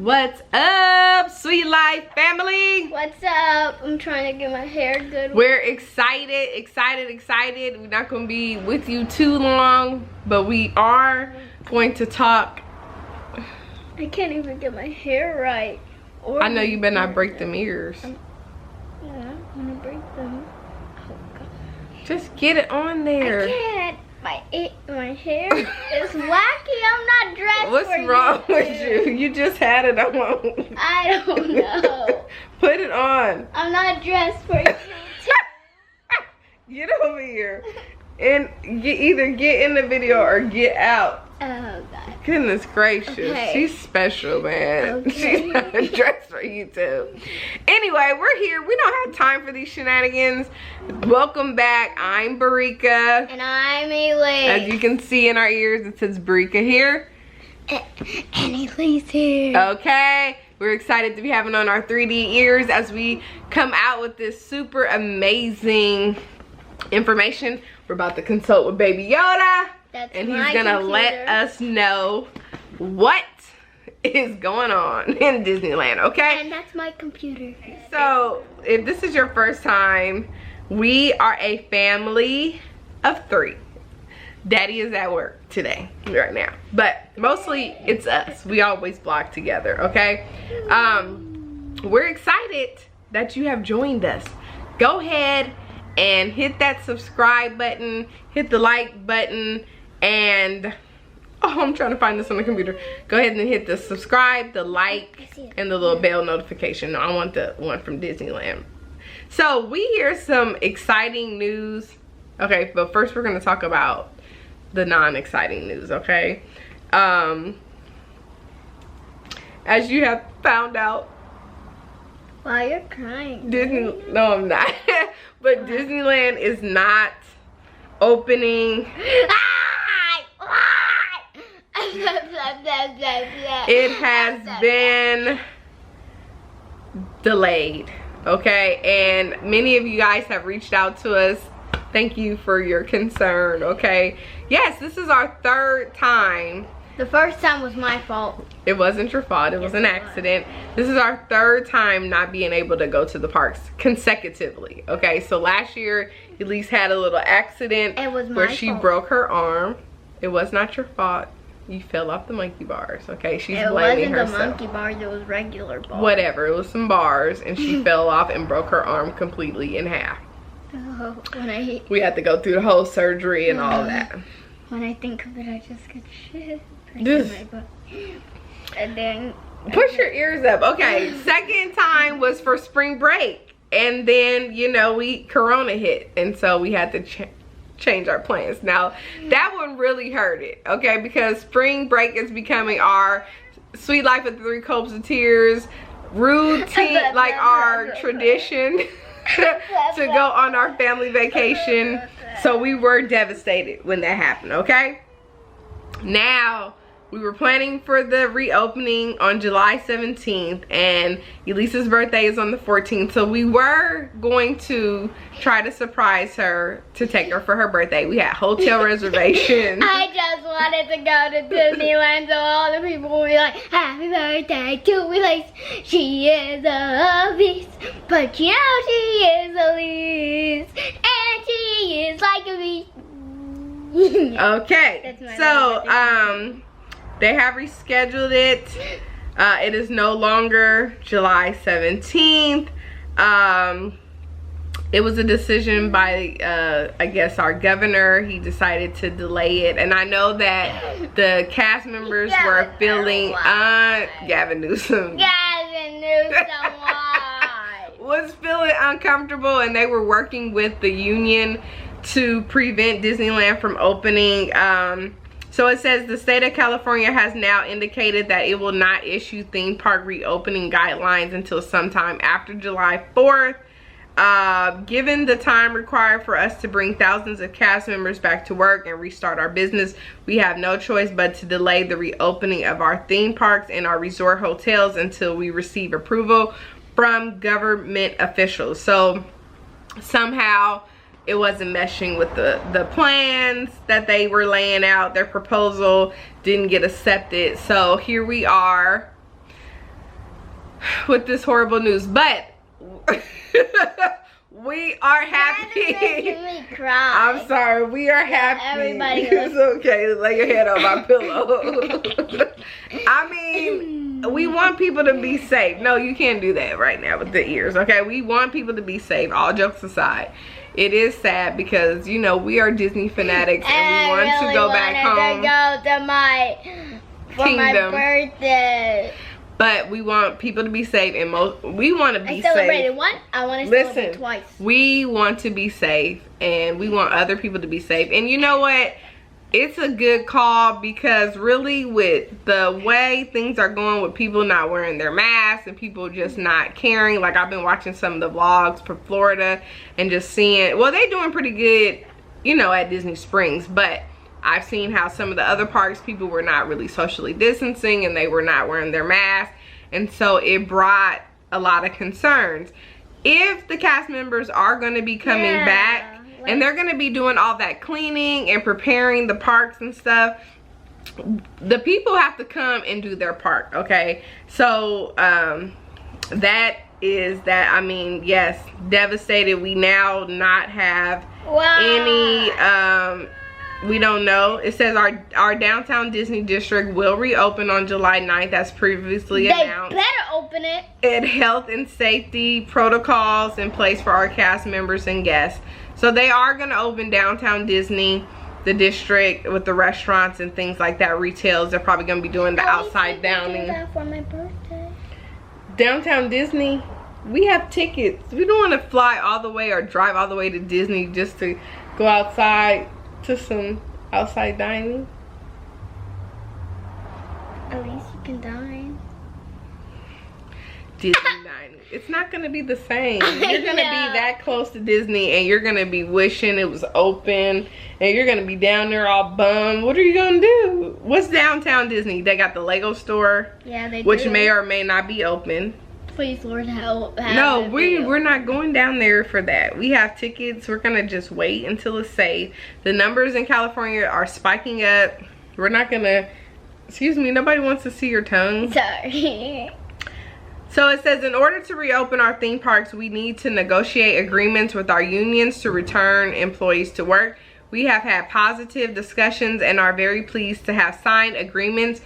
What's up, SweetLife Family? What's up? I'm trying to get my hair good. We're excited. We're not going to be with you too long, but we are going to talk. I can't even get my hair right. I know you better not break them ears. Yeah, I'm gonna break them. Oh God. Just get it on there. I can't. My hair is wacky. I'm not dressed What's for wrong you. with you? You just had it on. I don't know. Put it on. I'm not dressed for you. Get over here. And either get in the video or get out. Oh God. Goodness gracious. Okay. She's special, man. Okay. She's not dressed for you too. Anyway, we're here. We don't have time for these shenanigans. Welcome back. I'm Barika. And I'm Elise. As you can see in our ears, it says Barika here. And Elise here. Okay. We're excited to be having on our 3D ears as we come out with this super amazing information. We're about to consult with Baby Yoda. And he's gonna let us know what is going on in Disneyland, okay? And that's my computer. So, if this is your first time, we are a family of 3. Daddy is at work today, right now. But mostly it's us. We always vlog together, okay? We're excited that you have joined us. Go ahead and hit that subscribe button, hit the like button, and I'm trying to find this on the computer. Go ahead and hit the subscribe, the like, and the little bell notification. No, I want the one from Disneyland. So we hear some exciting news. Okay, but first we're gonna talk about the non-exciting news, okay? As you have found out, Wow, you're crying. no, I'm not. But Disneyland is not opening. It has been delayed, okay? And many of you guys have reached out to us. Thank you for your concern, okay? Yes, this is our 3rd time. The first time was my fault. It wasn't your fault. It was an accident. This is our 3rd time not being able to go to the parks consecutively, okay? So last year, Elise had a little accident where she broke her arm. It was not your fault. You fell off the monkey bars, okay? She's blaming herself. It wasn't the monkey bars, it was regular bars. Whatever, it was some bars, and she fell off and broke her arm completely in half. Oh, we had to go through the whole surgery and all that. When I think of it, I just get shit. And then push your ears up. Okay, 2nd time was for spring break, and then Corona hit, and so we had to change our plans. Now that one really hurt it, okay, because spring break is becoming our SweetLife of 3 Cups of Tears routine, like our tradition to go on our family vacation. So we were devastated when that happened, okay? Now we were planning for the reopening on July 17th, and Elisa's birthday is on the 14th, so we were going to try to surprise her to take her for her birthday. We had hotel reservations. I just wanted to go to Disneyland so all the people would be like, happy birthday to Elise. She is a beast, but you know she is Elise, and she is like a beast. Okay, so they have rescheduled it. It is no longer July 17th. it was a decision by I guess our governor. He decided to delay it, and I know that the cast members were feeling Gavin Newsom was feeling uncomfortable, and they were working with the union to prevent Disneyland from opening. So it says the state of California has now indicated that it will not issue theme park reopening guidelines until sometime after July 4th. Given the time required for us to bring thousands of cast members back to work and restart our business, we have no choice but to delay the reopening of our theme parks and our resort hotels until we receive approval from government officials. So somehow it wasn't meshing with the plans that they were laying out. Their proposal didn't get accepted. So here we are with this horrible news. But we are happy. Making me cry. I'm sorry. We are happy. Everybody It's okay. Lay your head on my pillow. I mean, we want people to be safe. No, you can't do that right now with the ears. Okay, we want people to be safe. All jokes aside, it is sad because, you know, we are Disney fanatics and we want to go back home. For my birthday. But we want people to be safe, and we want to be safe. I celebrated once. I want to celebrate twice. We want to be safe, and we want other people to be safe. And you know what? It's a good call, because really with the way things are going with people not wearing their masks and people just not caring, like I've been watching some of the vlogs from Florida and just seeing, well, they're doing pretty good, you know, at Disney Springs, but I've seen how some of the other parks, people were not really socially distancing and they were not wearing their masks. And so it brought a lot of concerns. If the cast members are going to be coming back and they're going to be doing all that cleaning and preparing the parks and stuff, the people have to come and do their part, okay? So that is that. I mean, yes, devastated. We now not have any we don't know. It says our downtown Disney district will reopen on July 9th as previously announced. They better open it. And health and safety protocols in place for our cast members and guests. So they are going to open downtown Disney, the district, with the restaurants and things like that. Retails, they're probably going to be doing the outside dining. For my birthday. Downtown Disney, we have tickets. We don't want to fly all the way or drive all the way to Disney just to go outside to some outside dining. At least you can dine. Disney dining. It's not gonna be the same. You're gonna be that close to Disney and you're gonna be wishing it was open and you're gonna be down there all bummed. What are you gonna do? What's downtown Disney? They got the Lego store. Yeah, they which do. may or may not be open. Please, Lord, help. No, we're not going down there for that. We have tickets. We're gonna just wait until it's safe. The numbers in California are spiking up. We're not gonna, excuse me, nobody wants to see your tongue. Sorry. So it says, in order to reopen our theme parks, we need to negotiate agreements with our unions to return employees to work. We have had positive discussions and are very pleased to have signed agreements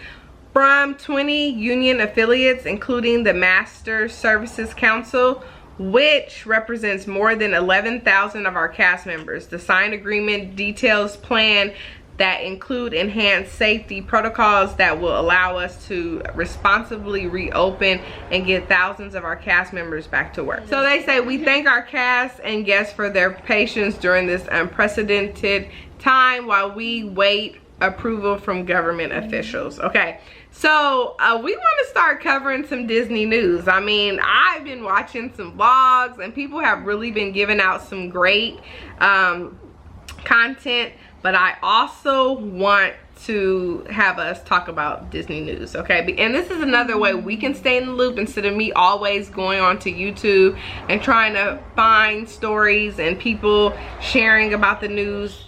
from 20 union affiliates, including the Master Services Council, which represents more than 11,000 of our cast members. The signed agreement details plan that include enhanced safety protocols that will allow us to responsibly reopen and get thousands of our cast members back to work. So they say, we thank our cast and guests for their patience during this unprecedented time while we wait approval from government officials. Okay, so we want to start covering some Disney news. I mean, I've been watching some vlogs and people have really been giving out some great content, but I also want to have us talk about Disney news, okay? And this is another way we can stay in the loop instead of me always going onto YouTube and trying to find stories and people sharing about the news.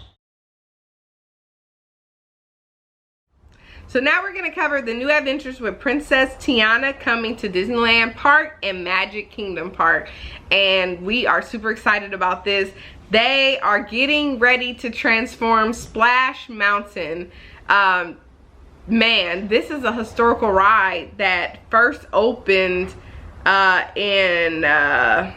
So now we're going to cover the new adventures with Princess Tiana coming to Disneyland Park and Magic Kingdom Park. And we are super excited about this. They are getting ready to transform Splash Mountain. Man, this is a historical ride that first opened in, I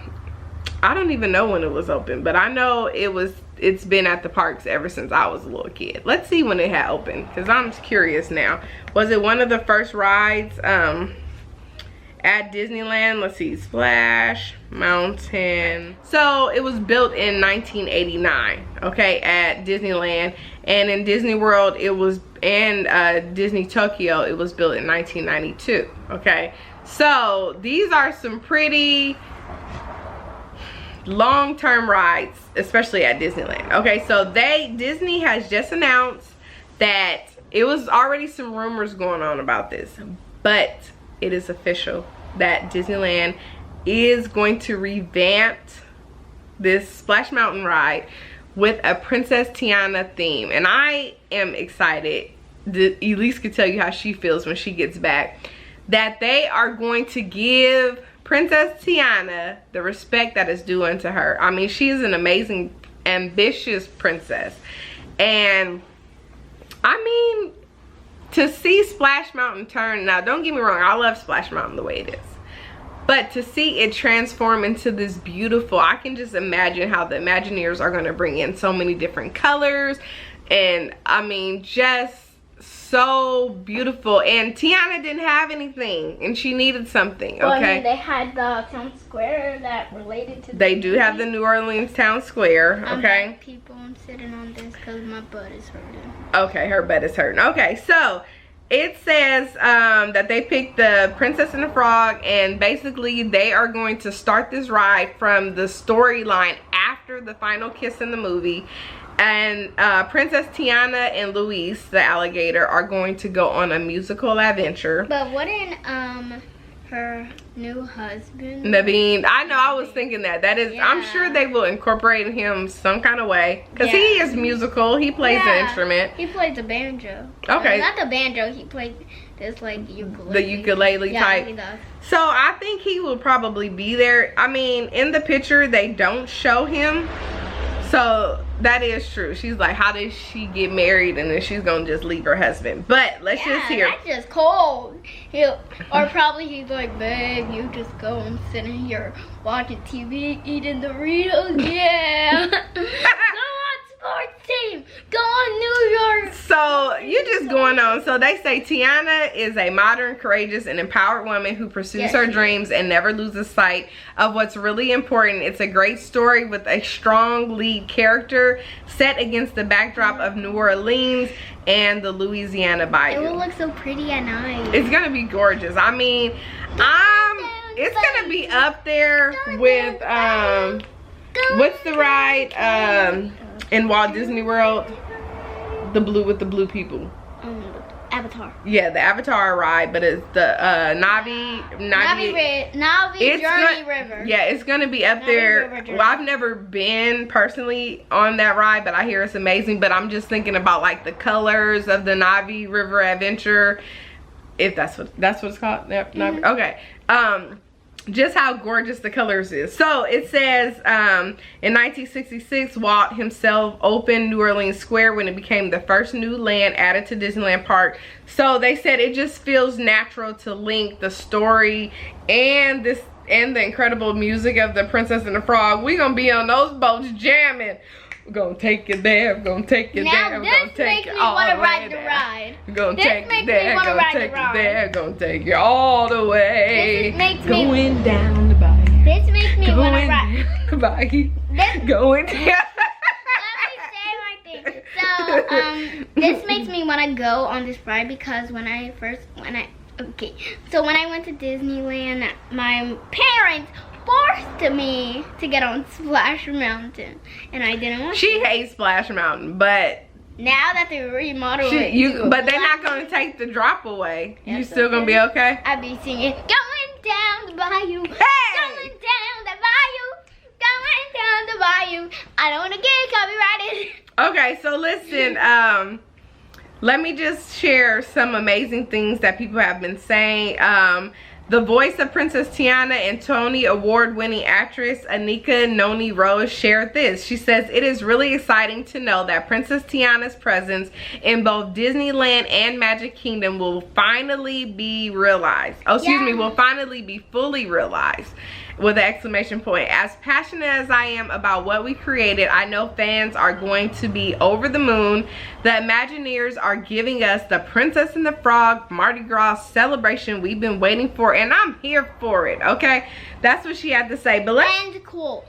I don't even know when it was open, but I know it's been at the parks ever since I was a little kid. Let's see when it had opened, because I'm curious now. Was it one of the first rides at Disneyland? Let's see, Splash Mountain. So it was built in 1989, okay, at Disneyland. And in Disney World, it was, and Disney Tokyo, it was built in 1992, okay. So these are some pretty long-term rides, especially at Disneyland. Okay, so Disney has just announced that it was already some rumors going on about this, but it is official that Disneyland is going to revamp this Splash Mountain ride with a Princess Tiana theme, and I am excited. Elise could tell you how she feels when she gets back, that they are going to give Princess Tiana the respect that is due unto her. I mean, she is an amazing, ambitious princess. And I mean, to see Splash Mountain turn, now don't get me wrong, I love Splash Mountain the way it is. But to see it transform into this beautiful, I can just imagine how the Imagineers are going to bring in so many different colors. And I mean, just so beautiful. And Tiana didn't have anything, and she needed something. Okay, well, I mean, they had the town square that related to they do have the New Orleans town square. Okay, people, I'm sitting on this because my butt is hurting. Okay, her butt is hurting. Okay, so it says that they picked the Princess and the Frog, and basically they are going to start this ride from the storyline after the final kiss in the movie. And Princess Tiana and Luis, the alligator, are going to go on a musical adventure. But wouldn't her new husband, Naveen, I know, I was thinking that is, yeah. I'm sure they will incorporate him some kind of way, because he is musical. He plays an instrument. He plays the banjo. Okay, not the banjo, he plays this like ukulele. The ukulele type. He does. So I think he will probably be there. I mean, in the picture they don't show him, so that is true. She's like, how did she get married and then she's gonna just leave her husband? But let's just hear. That's just cold. Or probably he's like, babe, you just go and sit in here watching TV, eating Doritos. Yeah. Go on sports team. Go on New York. So you just going on. So they say Tiana is a modern, courageous, and empowered woman who pursues her dreams and never loses sight of what's really important. It's a great story with a strong lead character set against the backdrop of New Orleans and the Louisiana Bayou. It will look so pretty at night. It's gonna be gorgeous. I mean, it's gonna be up there with what's the ride in Walt Disney World? The blue with the blue people. Avatar. Yeah, the Avatar ride, but it's the Navi Journey River. Yeah, it's gonna be up there. Well, I've never been personally on that ride, but I hear it's amazing. But I'm just thinking about like the colors of the Navi River Adventure, if that's what it's called. Navi. Okay. Just how gorgeous the colors is. So it says in 1966 Walt himself opened New Orleans Square when it became the first new land added to Disneyland Park. So they said it just feels natural to link the story and the incredible music of the Princess and the Frog. We're gonna be on those boats jamming. We're gonna take you there, we're gonna take you there, we're gonna take you all the way there. We're gonna take you there, we're gonna take you there, we're gonna take you all the way. Going down the bayou. This makes me want to ride the bayou. Going down. Let me say my thing. So this makes me want to go on this ride because when I went to Disneyland, my parents forced me to get on Splash Mountain, and I didn't want to. She hates Splash Mountain, but now that they remodeled it, but they're not gonna take the drop away. You still gonna be okay? I'll be singing, going down the bayou, hey! Going down the bayou, going down the bayou. I don't wanna get copyrighted. Okay, so listen, let me just share some amazing things that people have been saying. The voice of Princess Tiana and Tony Award-winning actress Anika Noni Rose shared this. She says, "It is really exciting to know that Princess Tiana's presence in both Disneyland and Magic Kingdom will finally be realized." Oh, excuse me, will finally be fully realized. With an exclamation point. As passionate as I am about what we created, I know fans are going to be over the moon. The Imagineers are giving us the Princess and the Frog Mardi Gras celebration we've been waiting for, and I'm here for it, okay? That's what she had to say. But let's... And quote.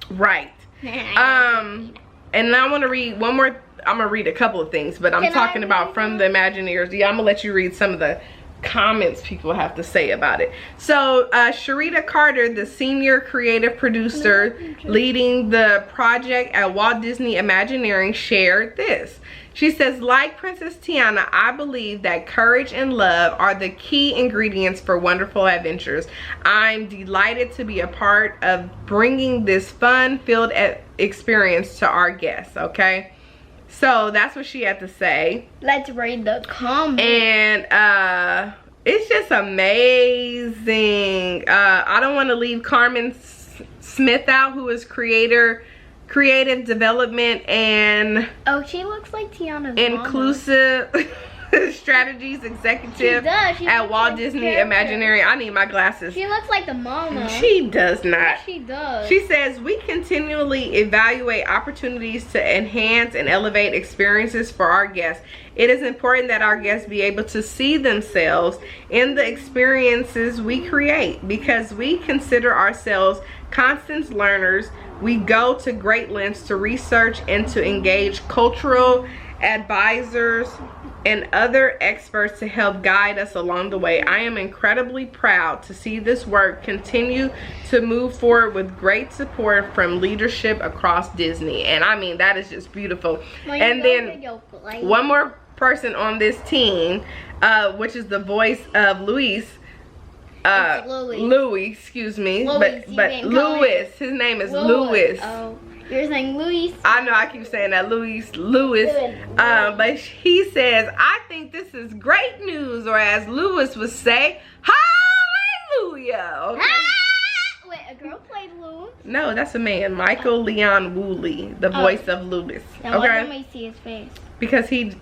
Right. And I want to read one more. I'm going to read a couple of things, but I'm talking about from the Imagineers. Yeah, I'm going to let you read some of the comments people have to say about it. So Sharita Carter, the senior creative producer leading the project at Walt Disney Imagineering, shared this. She says, "Like Princess Tiana, I believe that courage and love are the key ingredients for wonderful adventures. I'm delighted to be a part of bringing this fun-filled experience to our guests." Okay, so that's what she had to say. Let's read the comments. And it's just amazing. I don't want to leave Carmen Smith out, who is creative development and she looks like Tiana's inclusive strategies executive at Walt Disney Imagineering. I need my glasses. She looks like the mama. She does not. Yes, she does. She says, "We continually evaluate opportunities to enhance and elevate experiences for our guests. It is important that our guests be able to see themselves in the experiences we create. Because we consider ourselves constant learners, we go to great lengths to research and to engage cultural advisors and other experts to help guide us along the way. I am incredibly proud to see this work continue to move forward with great support from leadership across Disney." And I mean, that is just beautiful. And then one more person on this team, which is the voice of Louis, excuse me, but Louis, his name is Louis. Oh, you're saying Louis? I know, I keep saying that, Louis. But he says, "I think this is great news," or as Louis would say, "Hallelujah." Okay. Wait, a girl played Louis? No, that's a man, Michael Leon Woolley, the voice of Louis. Now why don't we see his face? Because he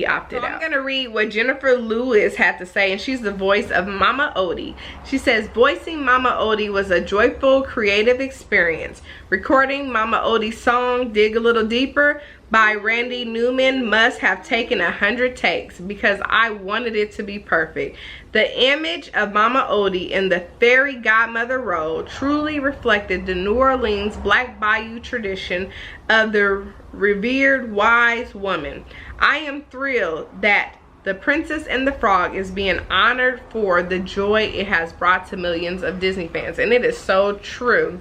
opted out. I'm gonna read what Jennifer Lewis had to say, and she's the voice of Mama Odie. She says, "Voicing Mama Odie was a joyful, creative experience. Recording Mama Odie's song, Dig a Little Deeper, by Randy Newman must have taken 100 takes because I wanted it to be perfect. The image of Mama Odie in the fairy godmother role truly reflected the New Orleans Black Bayou tradition of the revered wise woman. I am thrilled that the Princess and the Frog is being honored for the joy it has brought to millions of Disney fans." And it is so true.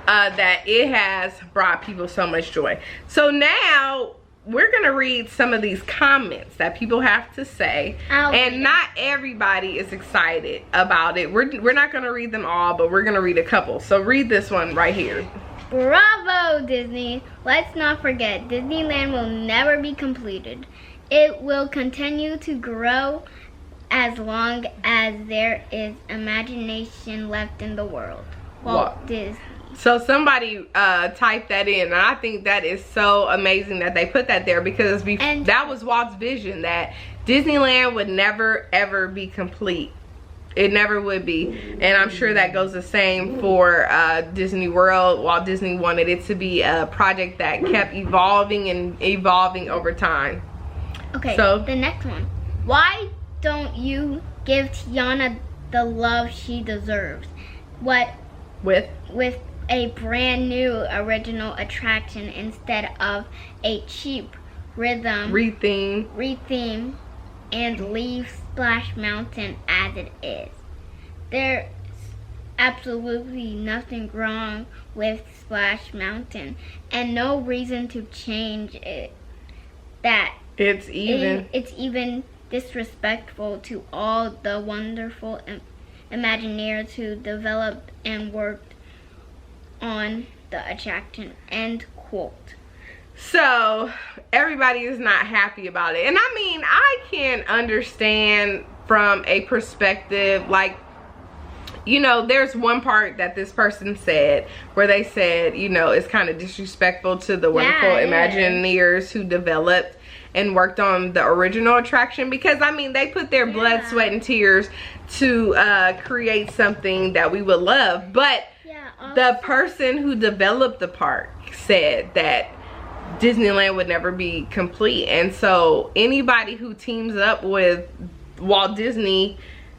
That it has brought people so much joy. So now we're gonna read some of these comments that people have to say, and not everybody is excited about it. We're not gonna read them all, but we're gonna read a couple. So read this one right here. "Bravo, Disney. Let's not forget, Disneyland will never be completed. It will continue to grow as long as there is imagination left in the world. Walt Disney." So somebody typed that in, and I think that is so amazing that they put that there, because that was Walt's vision, that Disneyland would never ever be complete. It never would be. And I'm sure that goes the same for Disney World. Walt Disney wanted it to be a project that kept evolving and evolving over time. Okay, so the next one. "Why don't you give Tiana the love she deserves? With a brand new original attraction instead of a cheap retheme and leave Splash Mountain as it is. There's absolutely nothing wrong with Splash Mountain and no reason to change it. It's even disrespectful to all the wonderful Imagineers who developed and worked on the attraction." End quote. So everybody is not happy about it, and I mean, I can understand from a perspective, like, you know, there's one part that this person said where they said, you know, it's kind of disrespectful to the wonderful Imagineers who developed and worked on the original attraction, because I mean, they put their blood, sweat, and tears to create something that we would love. But the person who developed the park said that Disneyland would never be complete, and so anybody who teams up with Walt Disney,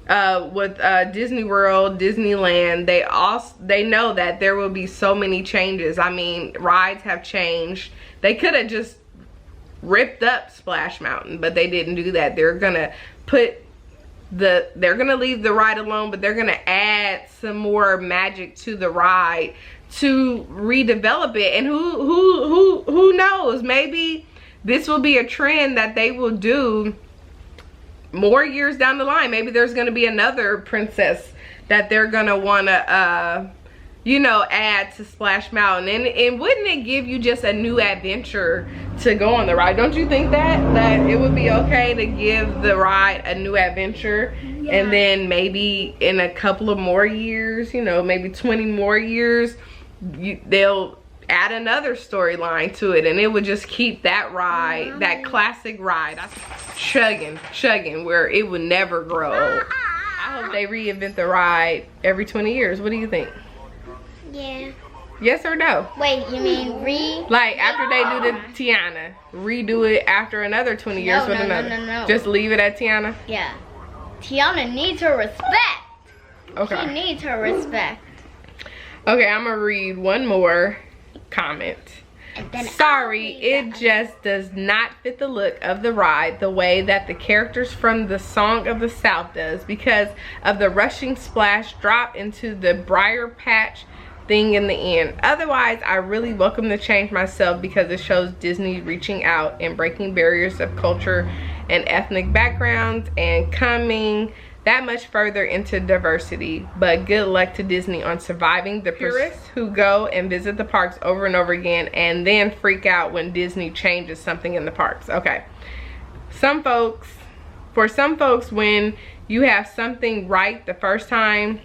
with Disney World, Disneyland, they know that there will be so many changes. I mean, rides have changed. They could have just ripped up Splash Mountain, but they didn't do that. They're gonna leave the ride alone, but they're gonna add some more magic to the ride to redevelop it. And who knows, maybe this will be a trend that they will do more years down the line. Maybe there's gonna be another princess that they're gonna wanna you know, add to Splash Mountain. And wouldn't it give you just a new adventure to go on the ride? Don't you think that it would be okay to give the ride a new adventure? And then maybe in a couple of more years, you know, maybe 20 more years, they'll add another storyline to it, and it would just keep that ride, that classic ride, chugging, where it would never grow. I hope they reinvent the ride every 20 years. What do you think? Yeah. Yes or no? Wait, you mean like after they do the Tiana, redo it after another 20 years with another? No. Just leave it at Tiana? Yeah. Tiana needs her respect. Okay. She needs her respect. Okay, I'm gonna read one more comment. Sorry, it just does not fit the look of the ride the way that the characters from the Song of the South does, because of the rushing splash drop into the briar patch thing in the end. Otherwise, I really welcome the change myself, because it shows Disney reaching out and breaking barriers of culture and ethnic backgrounds and coming that much further into diversity. But good luck to Disney on surviving the purists who go and visit the parks over and over again and then freak out when Disney changes something in the parks. Okay, for some folks, when you have something right the first time,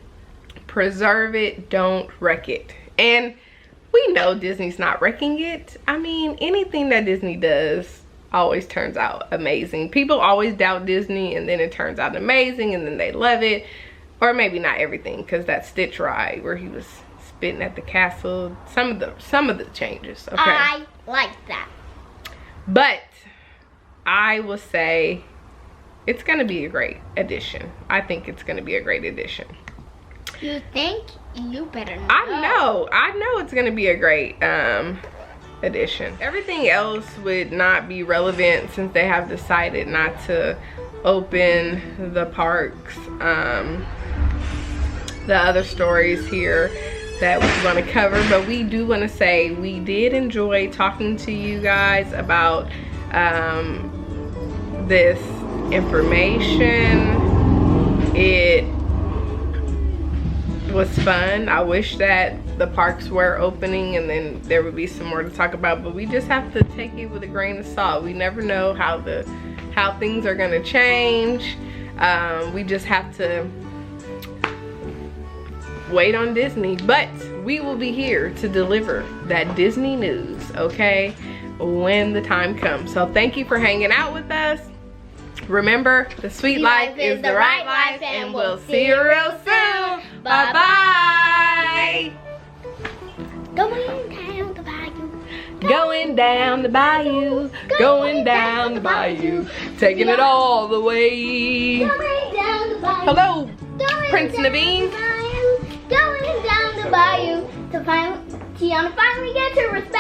preserve it, don't wreck it. And we know Disney's not wrecking it. I mean, anything that Disney does always turns out amazing. People always doubt Disney, and then it turns out amazing, and then they love it. Or maybe not everything, because that Stitch ride where he was spitting at the castle, some of the changes. Okay, I like that. But I will say it's gonna be a great addition. I think it's gonna be a great addition. You think? You better know. I know it's gonna be a great addition. Everything else would not be relevant since they have decided not to open the parks. The other stories here that we want to cover, but we do want to say we did enjoy talking to you guys about this information. It was fun. I wish that the parks were opening and then there would be some more to talk about, but we just have to take it with a grain of salt. We never know how things are going to change. We just have to wait on Disney, but we will be here to deliver that Disney news, okay, when the time comes. So thank you for hanging out with us. Remember, the sweet life is the right life, and we'll see you real soon. Bye bye. Going down the bayou, going down the bayou, taking it all the way. Hello, Prince Naveen. Going down the bayou to Tiana finally gets her respect.